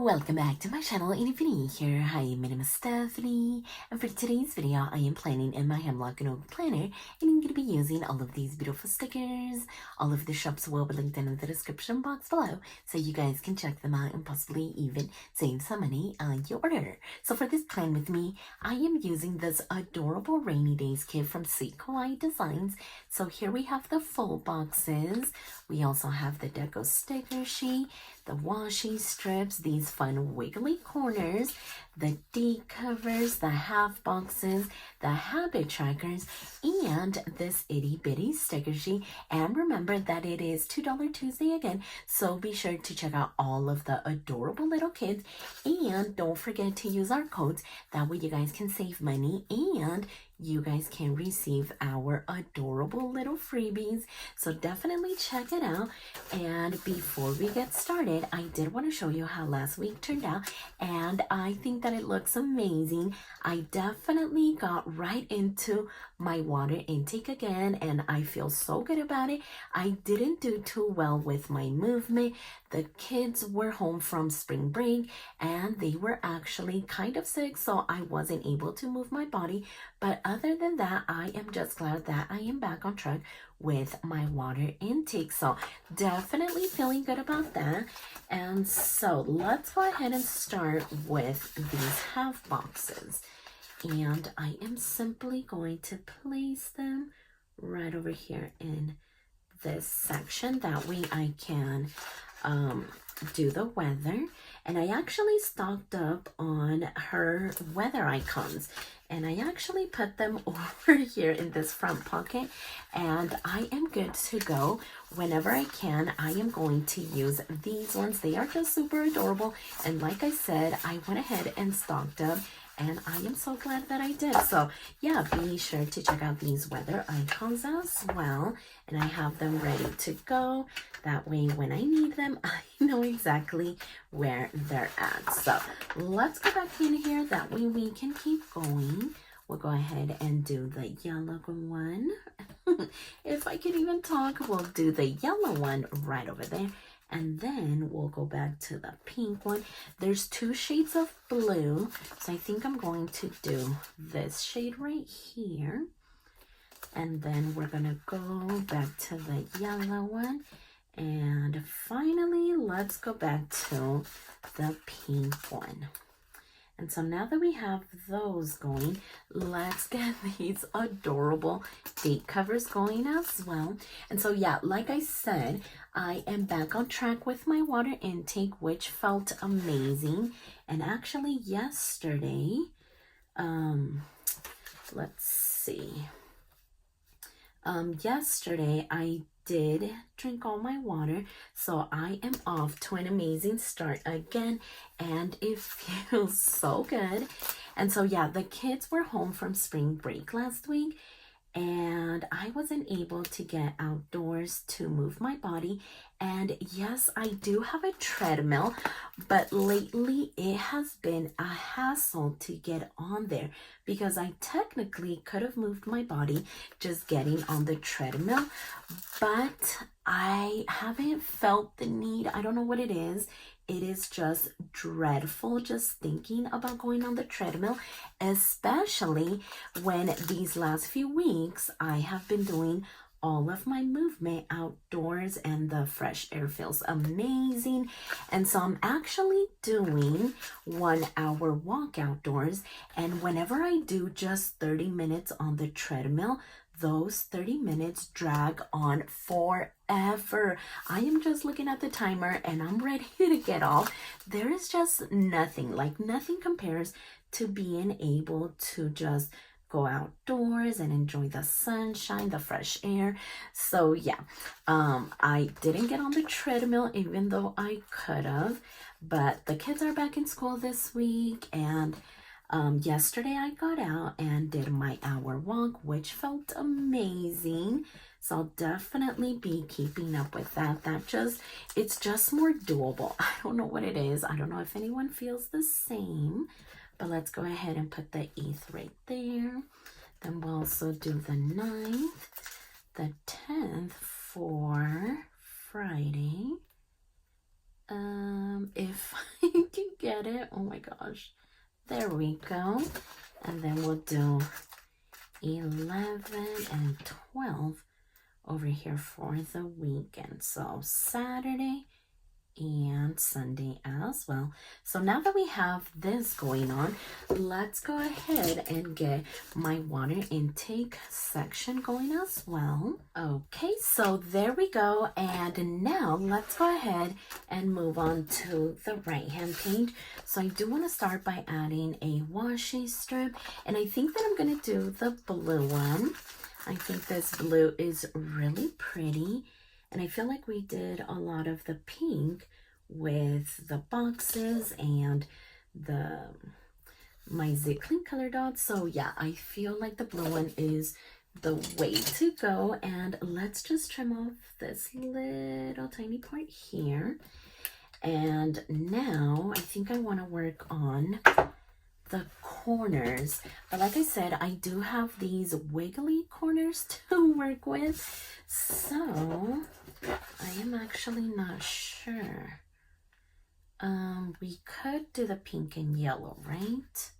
Welcome back to my channel, and if you're new here, hi, my name is Stephany, and for today's video, I am planning in my Hemlock Oak planner, and I'm going to be using all of these beautiful stickers. All of the shops will be linked in the description box below, so you guys can check them out and possibly even save some money on your order. So for this plan with me, I am using this adorable rainy days kit from Sweet Kawaii Designs. So here we have the full boxes. We also have the deco sticker sheet, the washi strips, these fun wiggly corners, the D covers, the half boxes, the habit trackers, and this itty bitty sticker sheet. And remember that it is $2 Tuesday again, so be sure to check out all of the adorable little kids, and don't forget to use our codes. That way you guys can save money and you guys can receive our adorable little freebies. So definitely check it out. And before we get started, I did want to show you how last week turned out, and I think that it looks amazing. I definitely got right into my water intake again, and I feel so good about it. I didn't do too well with my movement. The kids were home from spring break and they were actually kind of sick, so I wasn't able to move my body. But other than that, I am just glad that I am back on track with my water intake. So definitely feeling good about that. And so let's go ahead and start with these half boxes. And I am simply going to place them right over here in this section. That way I can do the weather. And I actually stocked up on her weather icons, and I actually put them over here in this front pocket, and I am good to go. Whenever I can, I am going to use these ones. They are just super adorable, and like I said, I went ahead and stocked up, and I am so glad that I did. So yeah, be sure to check out these weather icons as well, and I have them ready to go. That way when I need them, I know exactly where they're at. So let's go back in here. That way we can keep going. We'll go ahead and do the yellow one. If I can even talk, we'll do the yellow one right over there. And then we'll go back to the pink one. There's two shades of blue, so I think I'm going to do this shade right here. And then we're gonna go back to the yellow one. And finally, let's go back to the pink one. And so now that we have those going, let's get these adorable date covers going as well. And so yeah, like I said, I am back on track with my water intake, which felt amazing. And actually yesterday, let's see. Yesterday I did drink all my water, so I am off to an amazing start again, and it feels so good. And so yeah, the kids were home from spring break last week, and I wasn't able to get outdoors to move my body. And yes, I do have a treadmill, but lately it has been a hassle to get on there, because I technically could have moved my body just getting on the treadmill, but I haven't felt the need. I don't know what it is. It is just dreadful just thinking about going on the treadmill, especially when these last few weeks I have been doing all of my movement outdoors and the fresh air feels amazing. And so I'm actually doing 1 hour walk outdoors, and whenever I do just 30 minutes on the treadmill, those 30 minutes drag on forever. I am just looking at the timer and I'm ready to get off. There is just nothing, like nothing compares to being able to just go outdoors and enjoy the sunshine, the fresh air. So yeah, I didn't get on the treadmill even though I could have, but the kids are back in school this week, and yesterday I got out and did my hour walk, which felt amazing. So I'll definitely be keeping up with that. It's just more doable. I don't know what it is. I don't know if anyone feels the same, but let's go ahead and put the 8th right there. Then we'll also do the 9th, the 10th for Friday. If I can get it. Oh my gosh. There we go. And then we'll do 11 and 12 over here for the weekend. So Saturday and Sunday as well. So now that we have this going on, let's go ahead and get my water intake section going as well. Okay, so there we go. And now let's go ahead and move on to the right hand page. So I do want to start by adding a washi strip, and I think that I'm going to do the blue one. I think this blue is really pretty, and I feel like we did a lot of the pink with the boxes and my Zicklin color dots. So yeah, I feel like the blue one is the way to go. And let's just trim off this little tiny part here. And now I think I want to work on the corners, but like I said, I do have these wiggly corners to work with, so I am actually not sure. We could do the pink and yellow, right?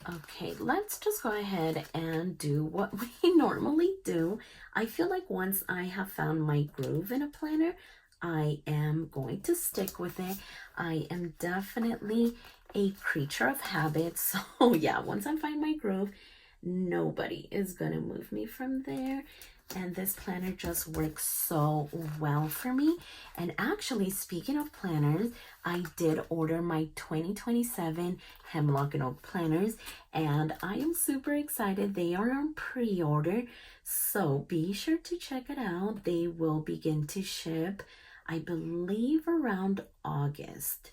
Okay, let's just go ahead and do what we normally do. I feel like once I have found my groove in a planner, I am going to stick with it. I am definitely a creature of habit. So yeah, once I find my groove, nobody is gonna move me from there. And this planner just works so well for me. And actually, speaking of planners, I did order my 2027 Hemlock Oak planners, and I am super excited. They are on pre-order, so be sure to check it out. They will begin to ship, I believe, around August.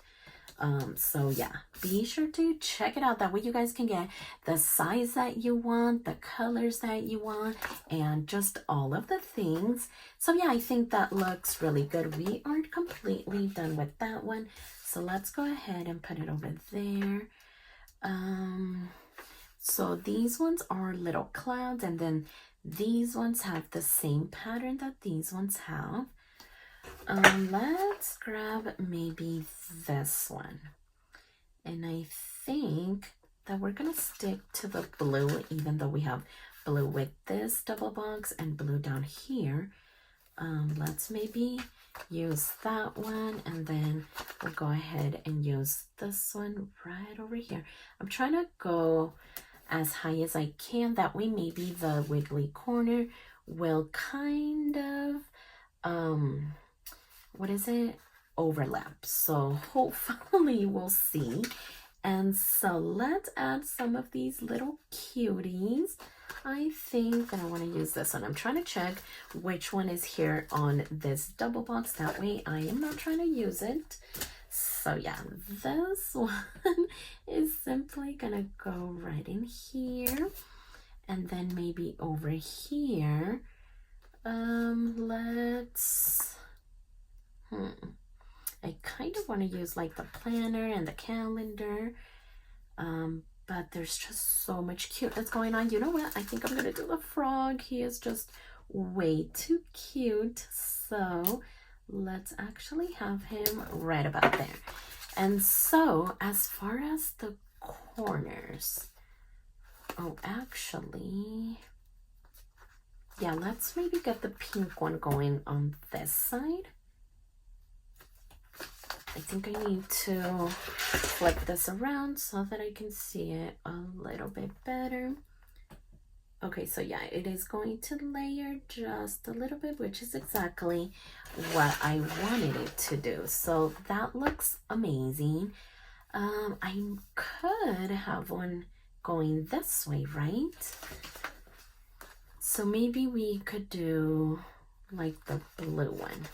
So yeah, be sure to check it out. That way you guys can get the size that you want, the colors that you want, and just all of the things. So yeah, I think that looks really good. We aren't completely done with that one, so let's go ahead and put it over there. So these ones are little clouds, and then these ones have the same pattern that these ones have. Let's grab maybe this one, and I think that we're gonna stick to the blue, even though we have blue with this double box and blue down here. Let's maybe use that one, and then we'll go ahead and use this one right over here. I'm trying to go as high as I can, that way maybe the wiggly corner will kind of overlap. So hopefully we'll see. And so let's add some of these little cuties. I think that I want to use this one. I'm trying to check which one is here on this double box, that way I am not trying to use it. So yeah, this one is simply gonna go right in here, and then maybe over here, I kind of want to use like the planner and the calendar, but there's just so much cute that's going on. You know what? I think I'm gonna do the frog. He is just way too cute. So let's actually have him right about there. And so as far as the corners, oh, actually, yeah, let's maybe get the pink one going on this side. I think I need to flip this around so that I can see it a little bit better. Okay, so yeah, it is going to layer just a little bit, which is exactly what I wanted it to do. So that looks amazing. I could have one going this way, right? So maybe we could do like the blue one,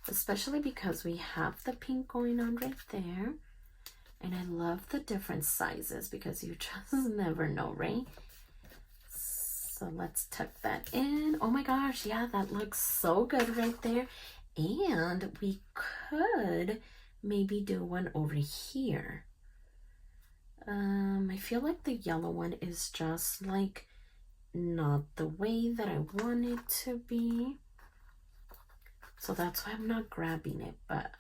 especially because we have the pink going on right there. And I love the different sizes because you just never know, right? So let's tuck that in. Oh my gosh, yeah, that looks so good right there. And we could maybe do one over here. I feel like the yellow one is just like not the way that I want it to be. So that's why I'm not grabbing it, but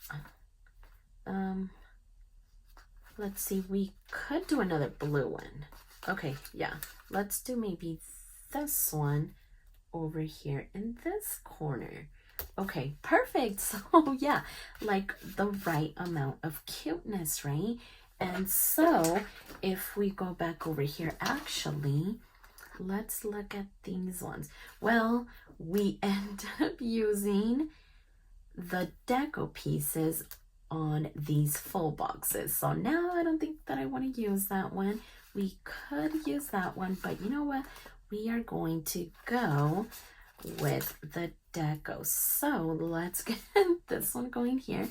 let's see, we could do another blue one. Okay, yeah, let's do maybe this one over here in this corner. Okay, perfect. So yeah, like the right amount of cuteness, right? And so if we go back over here, actually, let's look at these ones. Well, we end up using the deco pieces on these full boxes. So now I don't think that I want to use that one. We could use that one, but you know what? We are going to go with the deco. So let's get this one going here.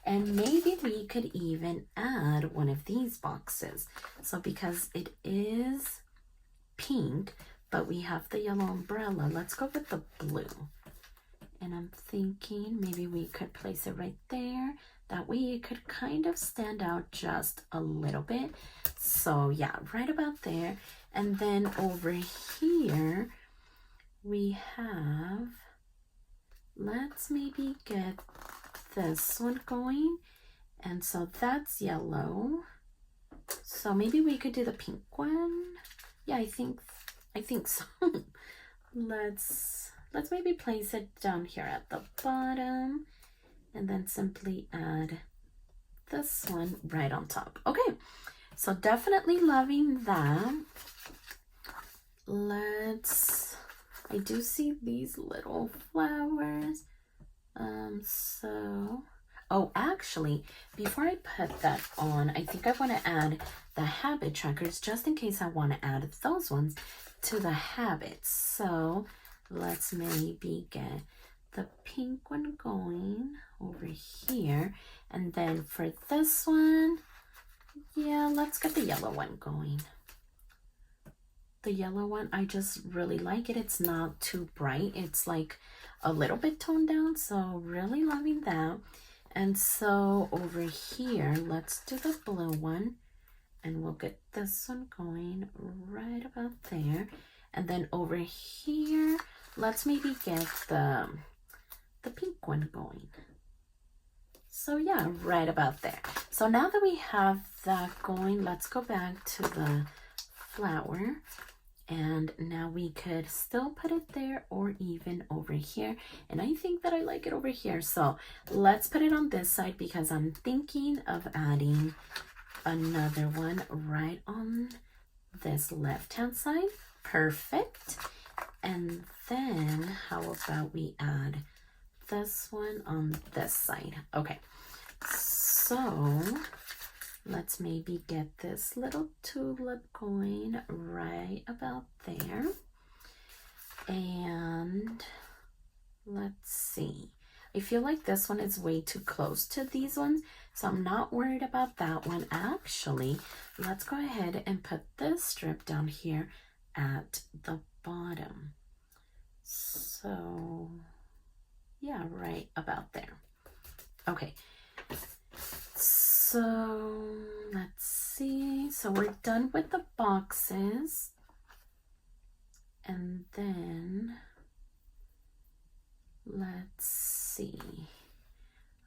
And maybe we could even add one of these boxes. So because it is pink, but we have the yellow umbrella, let's go with the blue. And I'm thinking maybe we could place it right there. That way it could kind of stand out just a little bit. So yeah, right about there. And then over here, we have, let's maybe get this one going. And so that's yellow. So maybe we could do the pink one. Yeah, I think so. Let's maybe place it down here at the bottom and then simply add this one right on top. Okay, so definitely loving that. I do see these little flowers. Oh, actually, before I put that on, I think I want to add the habit trackers just in case I want to add those ones to the habits. So let's maybe get the pink one going over here. And then for this one, yeah, let's get the yellow one going. The yellow one, I just really like it. It's not too bright. It's like a little bit toned down. So really loving that. And so over here, let's do the blue one. And we'll get this one going right about there. And then over here, let's maybe get the pink one going. So yeah, right about there. So now that we have that going, let's go back to the flower. And now we could still put it there or even over here. And I think that I like it over here. So let's put it on this side because I'm thinking of adding another one right on this left-hand side. Perfect. And then how about we add this one on this side? Okay. So let's maybe get this little tulip going right about there. And let's see. I feel like this one is way too close to these ones, so I'm not worried about that one. Actually, let's go ahead and put this strip down here at the bottom. So yeah, right about there. Okay. So let's see. So we're done with the boxes. And then let's see.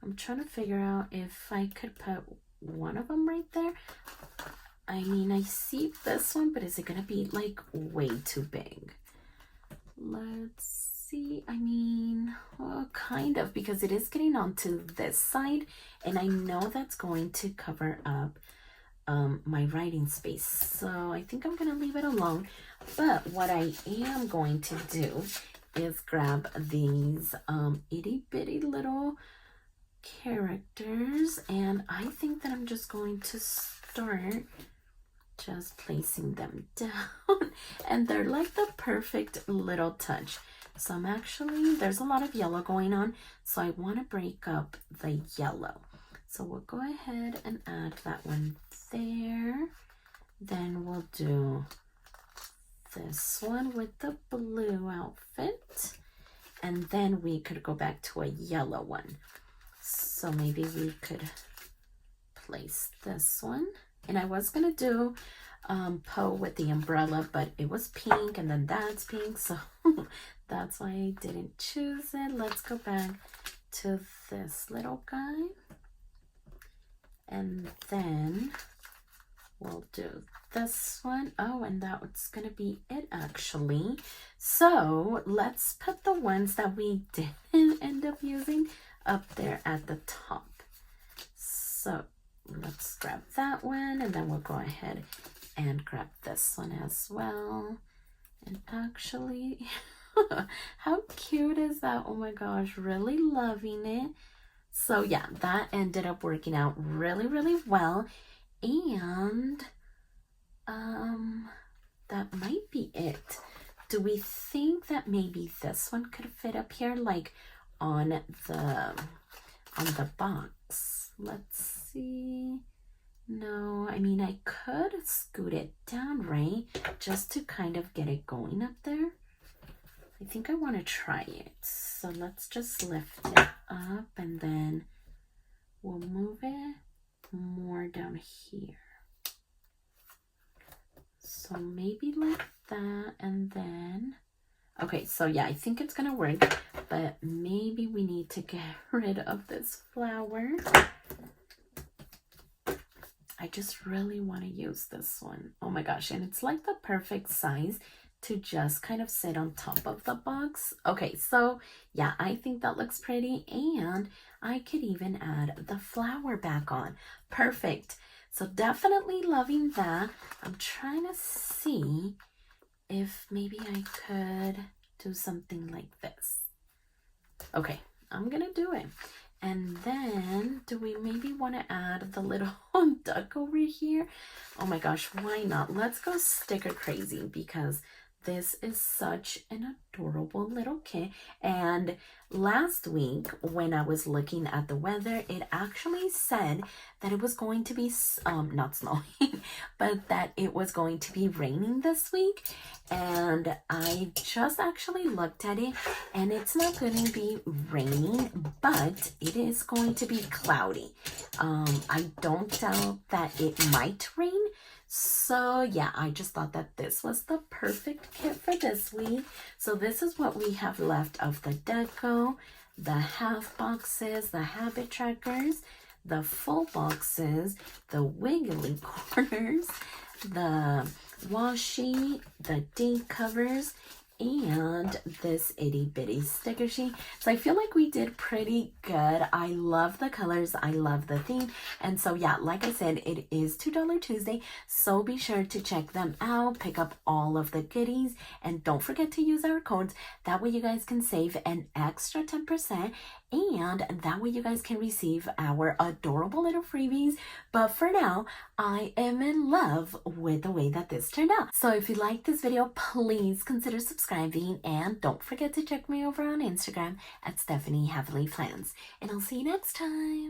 I'm trying to figure out if I could put one of them right there. I mean, I see this one, but is it going to be like way too big? Let's see. I mean, well, kind of, because it is getting onto this side, and I know that's going to cover up my writing space. So I think I'm going to leave it alone. But what I am going to do is grab these itty bitty little characters, and I think that I'm just going to start just placing them down. And they're like the perfect little touch. So I'm actually, there's a lot of yellow going on, so I want to break up the yellow. So we'll go ahead and add that one there. Then we'll do this one with the blue outfit. And then we could go back to a yellow one. So maybe we could place this one. And I was going to do Poe with the umbrella, but it was pink, and then that's pink. So that's why I didn't choose it. Let's go back to this little guy. And then we'll do this one. Oh, and that's gonna be it actually. So let's put the ones that we didn't end up using up there at the top. So let's grab that one, and then we'll go ahead and grab this one as well. And actually, how cute is that? Oh my gosh, really loving it. So yeah, that ended up working out really, really well. And that might be it. Do we think that maybe this one could fit up here, like on the box? Let's see. No, I mean, I could scoot it down, right? Just to kind of get it going up there. I think I want to try it. So let's just lift it up, and then we'll move it more down here. So maybe like that, and then, okay, so yeah, I think it's gonna work, but maybe we need to get rid of this flower. I just really want to use this one. Oh my gosh, and it's like the perfect size to just kind of sit on top of the box. Okay, so yeah, I think that looks pretty, and I could even add the flower back on. Perfect. So definitely loving that. I'm trying to see if maybe I could do something like this. Okay, I'm gonna do it. And then, do we maybe want to add the little duck over here? Oh my gosh, why not? Let's go sticker crazy, because this is such an adorable little kit. And last week, when I was looking at the weather, it actually said that it was going to be, not snowing, but that it was going to be raining this week. And I just actually looked at it, and it's not going to be raining, but it is going to be cloudy. I don't doubt that it might rain. So yeah, I just thought that this was the perfect kit for this week. So this is what we have left of the deco, the half boxes, the habit trackers, the full boxes, the wiggly corners, the washi, the date covers, and this itty bitty sticker sheet. So I feel like we did pretty good. I love the colors, I love the theme, and so yeah, like I said, it is $2 Tuesday, so be sure to check them out, pick up all of the goodies, and don't forget to use our codes. That way you guys can save an extra 10%, and that way you guys can receive our adorable little freebies. But for now, I am in love with the way that this turned out. So if you like this video, please consider subscribing, and don't forget to check me over on Instagram at StephanyHappilyPlans. And I'll see you next time.